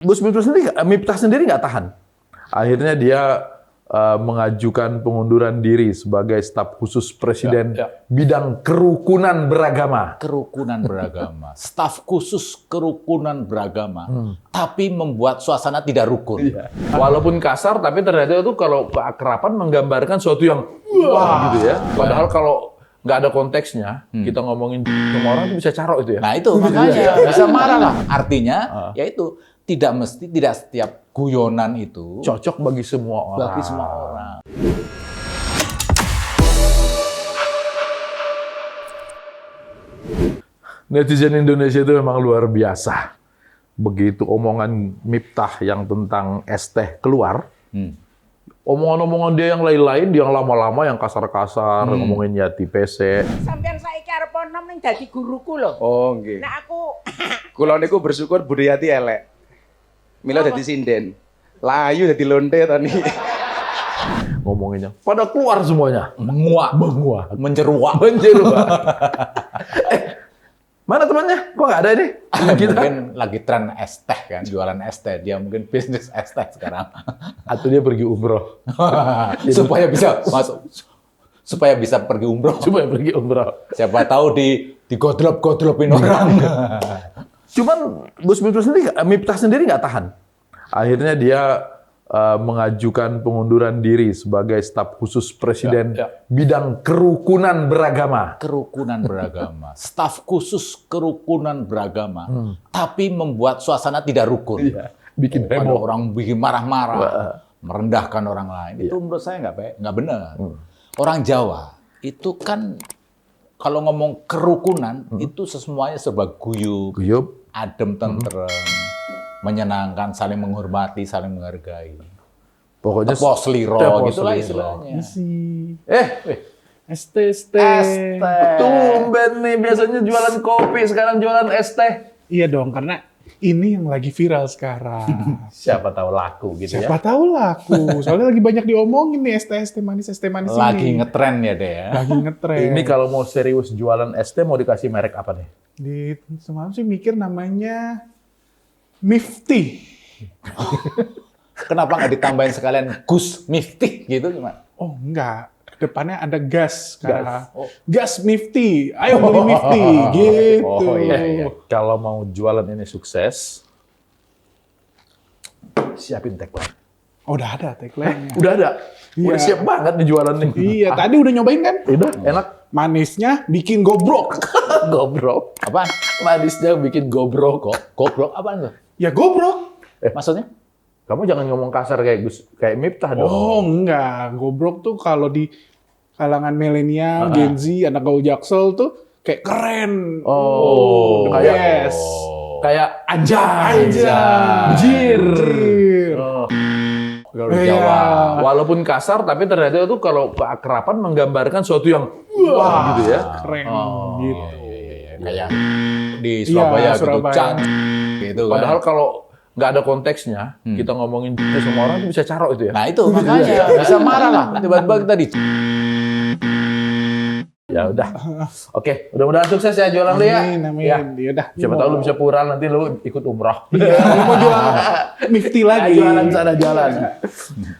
Gus Miftah sendiri nggak tahan. Akhirnya dia mengajukan pengunduran diri sebagai staf khusus presiden bidang kerukunan beragama. Kerukunan beragama, staf khusus kerukunan beragama, tapi membuat suasana tidak rukun. Iya. Walaupun kasar, tapi ternyata itu kalau keakraban menggambarkan sesuatu yang wah gitu ya. Padahal kalau nggak ada konteksnya, kita ngomongin semua orang itu bisa carok itu ya. Nah itu makanya bisa marah lah. Artinya, yaitu tidak setiap guyonan itu Cocok bagi semua orang. bagi semua orang. Netizen Indonesia itu memang luar biasa. Begitu omongan Miftah yang tentang es teh keluar, omongan-omongan dia yang lain-lain, yang lama-lama, yang kasar-kasar, ngomongin Yati PC. Sampeyan saiki arep nom ning dadi guruku lho. Oh, nggih. Nek aku Kula niku bersyukur Budayati elek. Mila dadi sinden. Layu dadi lonte to niki. Ngomonginnya, pada keluar semuanya. Menguak, menjeruak. Mana temannya? Kok nggak ada ini? Mungkin lagi tren es teh kan, jualan es teh. Dia mungkin bisnis es teh sekarang. Atau dia pergi umroh. Supaya bisa masuk, supaya bisa pergi umroh. Supaya pergi umroh. Siapa tahu digodlop-godlopin orang. Cuman Gus Miftah sendiri nggak tahan. Akhirnya dia mengajukan pengunduran diri sebagai staf khusus presiden bidang kerukunan beragama. Kerukunan beragama, staf khusus kerukunan beragama, tapi membuat suasana tidak rukun. Iya, bikin Ada heboh. orang bikin marah-marah, merendahkan orang lain. Itu menurut saya nggak benar. Orang Jawa itu kan kalau ngomong kerukunan itu semuanya serba guyup, adem, tentrem, menyenangkan, saling menghormati, saling menghargai. Pokoknya Tepos liro, tepos gitulah liro. istilahnya. Es teh. Tumben nih, biasanya jualan kopi, sekarang jualan es teh. Iya dong, karena ini yang lagi viral sekarang. Siapa tahu laku gitu Siapa ya. tahu laku. Soalnya lagi banyak diomongin nih es teh manis Lagi ini. ngetren ya deh ya. Lagi ngetren. Ini kalau mau serius jualan es teh mau dikasih merek apa nih? Di semalam sih mikir namanya Mifti. Kenapa nggak ditambahin sekalian Gus Miftih gitu gimana? Oh enggak, depannya ada gas. Gas. Gas Mifti. Ayo beli Mifti. Gitu. Oh, iya. Kalau mau jualan ini sukses, siapin tagline. Oh, udah ada tagline-nya. Udah ada. Udah Iya. siap banget nih jualan nih. Iya, tadi udah nyobain kan? Udah, enak. Manisnya bikin gobrok. Gobrok. Apaan? Manisnya bikin gobrok kok. Goblok apaan tuh? Ya gobrok. Maksudnya? Kamu jangan ngomong kasar kayak Miftah dong. Oh enggak, gobrok tuh kalau di kalangan milenial, Gen Z, anak gaul Jaksel tuh kayak keren. Oh, the kayak best. kayak anjay. Bejir. Kalau Iya. Jawa, walaupun kasar, tapi ternyata itu kalau keakraban menggambarkan sesuatu yang wah gitu ya. Keren gitu. Kayak di Surabaya, gitu, Surabaya. cantik gitu kan. Padahal kalau nggak ada konteksnya, kita ngomongin semua orang itu bisa carok itu ya. Nah itu makanya bisa marah lah. Tiba-tiba kita Ya udah. Oke, mudah-mudahan sukses ya jualan lu ya. Amin. Ya. Yaudah. Siapa tahu lu bisa pural nanti lu ikut umroh. Iya, lu mau jual Mifti lagi. Jualan sana jalan.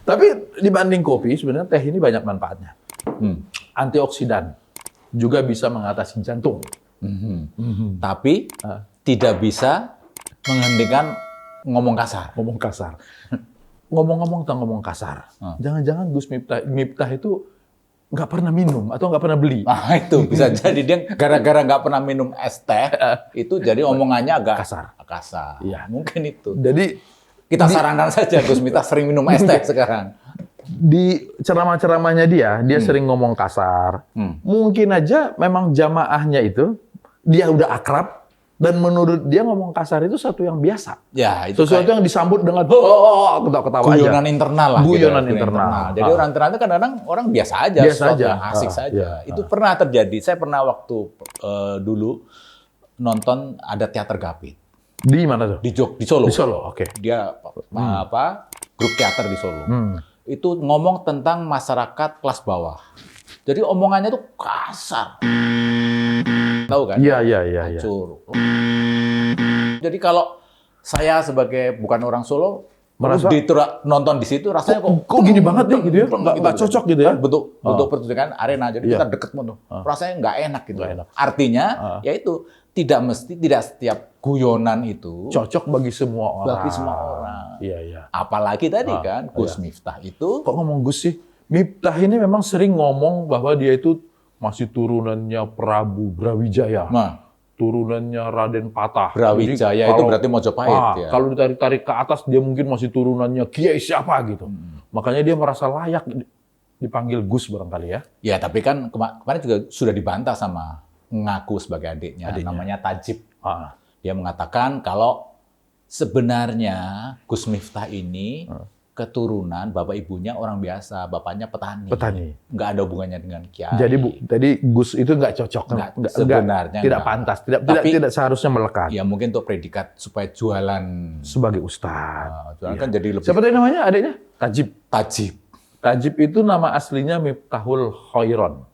Tapi dibanding kopi sebenarnya teh ini banyak manfaatnya. Antioksidan, juga bisa mengatasi jantung. tapi tidak bisa menghentikan ngomong kasar. Ngomong kasar. Ngomong-ngomong tentang ngomong kasar, jangan-jangan Gus Miftah itu nggak pernah minum atau nggak pernah beli. Nah itu bisa jadi dia gara-gara nggak pernah minum es teh itu jadi omongannya agak kasar. Iya. Mungkin itu. Jadi Kita sarankan saja Gus Miftah sering minum es teh sekarang. di ceramah-ceramahnya dia sering ngomong kasar. Mungkin aja memang jamaahnya itu dia udah akrab dan menurut dia ngomong kasar itu satu yang biasa. Ya itu Sesuatu kayak yang disambut dengan ketawa-ketawa aja. guyonan internal lah. Guyonan gitu, internal. Jadi orang internal itu kadang-kadang orang biasa aja, Biasa sesuatu aja. yang asik saja. Iya. Itu pernah terjadi. Saya pernah waktu dulu nonton ada teater Gapit Di mana tuh? di Solo. Di Solo, oke. Dia grup teater di Solo. Itu ngomong tentang masyarakat kelas bawah. Jadi omongannya tuh kasar. Tahu kan? Iya. Hancur. Jadi kalau saya sebagai bukan orang Solo Merasa- nonton di situ rasanya Kok gini banget deh gitu ya? Nggak cocok gitu ya? Kan bentuk pertunjukan arena, jadi Iya. kita deket tuh. Rasanya nggak enak gitu. Nggak enak. Artinya, yaitu tidak setiap guyonan itu Cocok bagi semua orang. bagi semua orang. Iya, iya. Apalagi tadi kan Gus Miftah itu Kok ngomong Gus sih? Miftah ini memang sering ngomong bahwa dia itu masih turunannya Prabu Brawijaya. nah, Turunannya Raden Patah. Brawijaya Jadi itu kalau- berarti Mojopahit ya. Kalau ditarik-tarik ke atas, dia mungkin masih turunannya Kiai siapa gitu. Makanya dia merasa layak dipanggil Gus barangkali ya. Ya, tapi kan kemarin juga sudah dibantah sama ngaku sebagai adiknya. Namanya Tajib. Ah. Dia mengatakan kalau sebenarnya Gus Miftah ini keturunan bapak ibunya orang biasa, bapaknya petani. Petani. Nggak ada hubungannya dengan kiai. Jadi Gus itu nggak cocok, Sebenarnya tidak nggak. pantas, Tapi- tidak seharusnya melekat Ya mungkin untuk predikat supaya jualan. sebagai ustadz. Jualan kan jadi lebih Siapa tadi namanya adiknya? Tajib. tajib. Tajib itu nama aslinya Miftahul Khairon.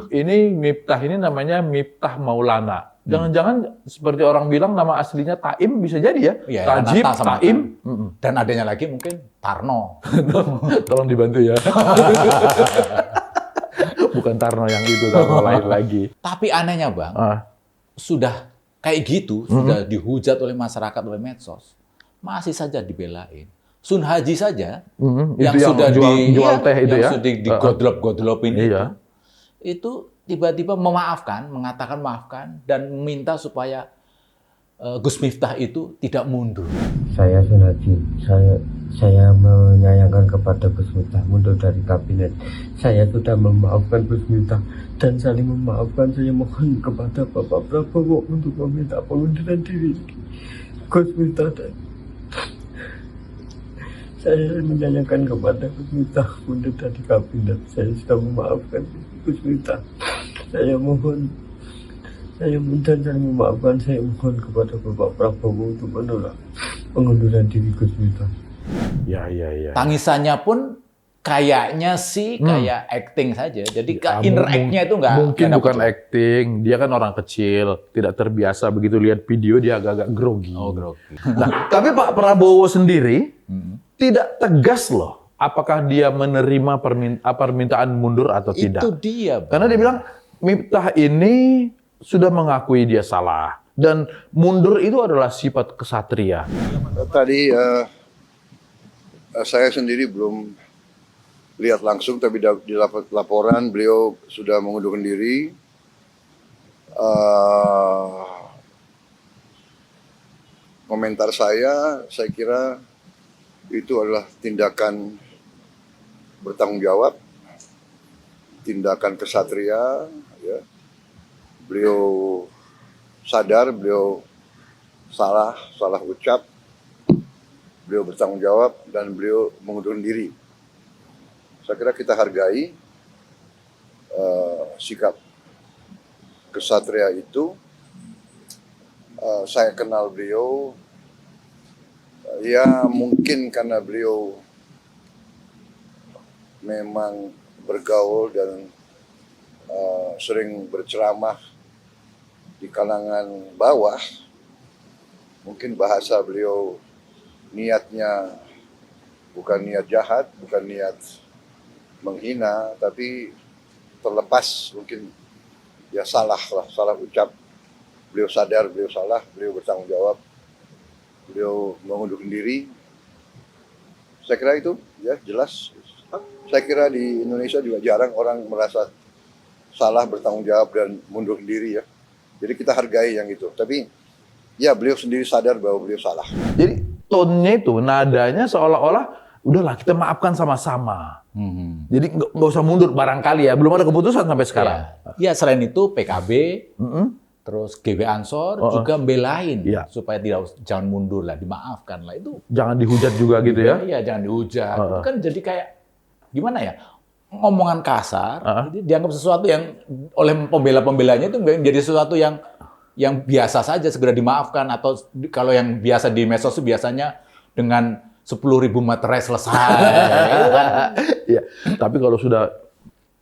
Ini Miftah ini namanya Miftah Maulana. Jangan-jangan seperti orang bilang nama aslinya Taim bisa jadi ya? Iya, Tajib, Nata sama Taim. Dan adanya lagi mungkin Tarno. Tolong dibantu ya. Bukan Tarno yang itu, Tarno lain lagi. Tapi anehnya Bang, Ah, sudah kayak gitu, sudah dihujat oleh masyarakat, oleh medsos, masih saja dibelain. Sun Haji saja yang itu sudah jual teh itu yang ya? sudah digodlop-godlopin Iya. itu tiba-tiba memaafkan, mengatakan maafkan dan meminta supaya Gus Miftah itu tidak mundur. Saya Sunhaji, saya menyayangkan kepada Gus Miftah mundur dari kabinet. Saya sudah memaafkan Gus Miftah dan saling memaafkan. Saya mohon kepada Bapak Prabowo untuk meminta pengunduran diri Gus Miftah. Saya menyayangkan kepada Gus Miftah mundur dari kabinet. Saya sudah memaafkan Gus Miftah. Saya mohon dan saya memaafkan, saya mohon kepada Bapak Prabowo untuk menolak pengunduran diri Gus Miftah. Ya. Tangisannya pun kayaknya sih kayak acting saja. Jadi Ya, inner act-nya itu nggak Mungkin nggak bukan dapet. acting. Dia kan orang kecil, tidak terbiasa. Begitu lihat video dia agak-agak grogi. Oh, grogi. Nah, tapi Pak Prabowo sendiri tidak tegas loh. Apakah dia menerima permintaan mundur atau tidak? Itu dia, Bang. Karena dia bilang Miftah ini sudah mengakui dia salah dan mundur itu adalah sifat kesatria. Tadi saya sendiri belum lihat langsung, tapi di laporan beliau sudah mengundurkan diri. Komentar saya kira itu adalah tindakan bertanggung jawab, tindakan kesatria. Ya. Beliau sadar, beliau salah ucap, beliau bertanggung jawab, dan beliau mengundurkan diri. Saya kira kita hargai sikap kesatria itu. Saya kenal beliau, ya mungkin karena beliau memang bergaul dan sering berceramah di kalangan bawah. Mungkin bahasa beliau niatnya bukan niat jahat, bukan niat menghina, tapi terlepas mungkin ya salah ucap. Beliau sadar, beliau salah, beliau bertanggung jawab, beliau mengundurkan diri. Saya kira itu ya jelas. Saya kira di Indonesia juga jarang orang merasa salah, bertanggung jawab, dan mundur diri ya. Jadi kita hargai yang itu. Tapi ya beliau sendiri sadar bahwa beliau salah. Jadi tone-nya itu, nadanya seolah-olah udahlah kita maafkan sama-sama. Jadi nggak usah mundur barangkali ya. Belum ada keputusan sampai sekarang. Ya, selain itu PKB, terus GB Ansor juga belain Iya. supaya jangan mundur lah, dimaafkan lah itu. Jangan dihujat juga gitu ya. Iya, jangan dihujat. Itu kan jadi kayak gimana ya? Ngomongan kasar, jadi dianggap sesuatu yang oleh pembela-pembelanya itu menjadi sesuatu yang biasa saja, segera dimaafkan. Atau kalau yang biasa di medsos itu biasanya dengan 10.000 materai selesai. Itu kan. Iya. Tapi kalau sudah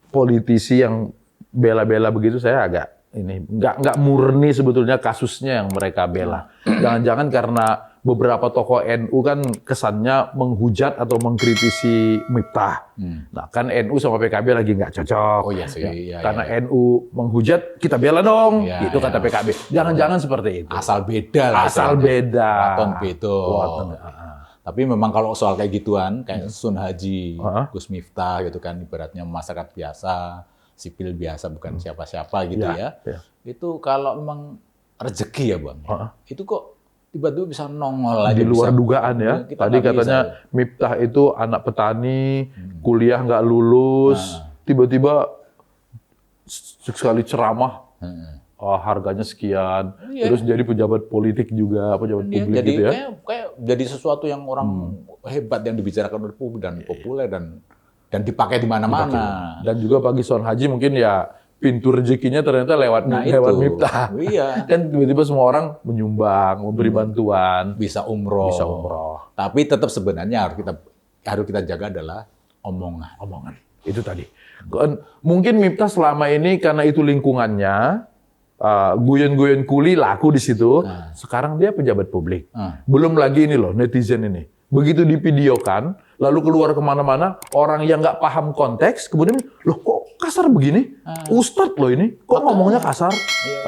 politisi yang bela-bela begitu, saya agak nggak murni sebetulnya kasusnya yang mereka bela. Jangan-jangan karena beberapa tokoh NU kan kesannya menghujat atau mengkritisi Miftah. Nah kan NU sama PKB lagi nggak cocok. Oh iya sih, iya, Karena iya. NU menghujat, kita bela dong. Iya, Itu kata iya. PKB. Jangan-jangan seperti itu. Asal beda lah. Asal istilahnya. beda. Waton beda. Waton, Tapi memang kalau soal kayak gituan, kayak Sun Haji, Heeh. Gus Miftah gitu kan, ibaratnya masyarakat biasa, sipil biasa, bukan siapa-siapa gitu Ya, ya. ya. Itu kalau memang rezeki ya Bang, Heeh. itu kok tiba-tiba bisa nongol aja. Di luar bisa- dugaan ya. Kita Tadi nggak katanya bisa. Hmm. Miftah itu anak petani, kuliah nggak lulus, tiba-tiba sekali ceramah, harganya sekian, Iya. terus jadi pejabat politik juga, pejabat Dia publik jadi gitu ya. kayak jadi sesuatu yang orang hebat yang dibicarakan oleh publik dan populer dan dipakai di mana-mana. Dan juga bagi Son Haji mungkin ya pintu rezekinya ternyata lewat Nah, lewat itu. Miftah. Iya. Kan tiba-tiba semua orang menyumbang, memberi bantuan, Bisa umroh. bisa umroh. Tapi tetap sebenarnya harus kita jaga adalah omongan. Itu tadi. Kan mungkin Miftah selama ini karena itu lingkungannya, guyon-guyon kuli laku di situ. Sekarang dia pejabat publik. Belum lagi ini loh netizen ini. Begitu divideokan, lalu keluar kemana-mana, orang yang nggak paham konteks, kemudian loh kok kasar begini? Ustadz loh ini, kok ngomongnya kasar?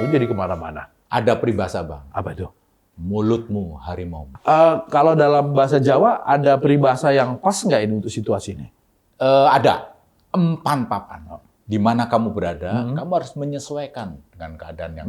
Lalu jadi kemana-mana. Ada peribahasa Bang, Apa itu? mulutmu harimau. Kalau dalam bahasa Jawa ada peribahasa yang pas nggak ini untuk situasi ini? Ada empan papan. Di mana kamu berada, kamu harus menyesuaikan dengan keadaan yang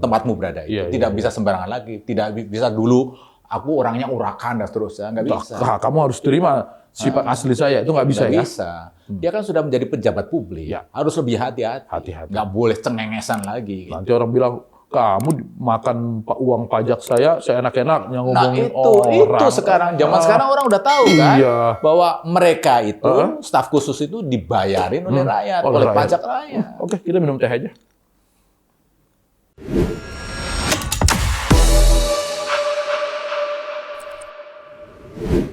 tempatmu berada itu. Iya, Tidak iya, bisa sembarangan lagi. Tidak bisa dulu aku orangnya urakan dan seterusnya. Nggak bisa. Kamu harus terima sifat asli saya, itu nggak bisa Nggak ya? bisa. Dia kan sudah menjadi pejabat publik. Ya. Harus lebih hati-hati. Hati-hati. Nggak boleh cengengesan lagi. Nanti orang bilang, kamu makan uang pajak saya enak-enaknya Nah ngomongin itu orang. sekarang zaman sekarang orang udah tahu kan Iya. bahwa mereka itu staf khusus itu dibayarin oleh rakyat, Oleh oleh rakyat. pajak rakyat. Oke, kita minum teh aja.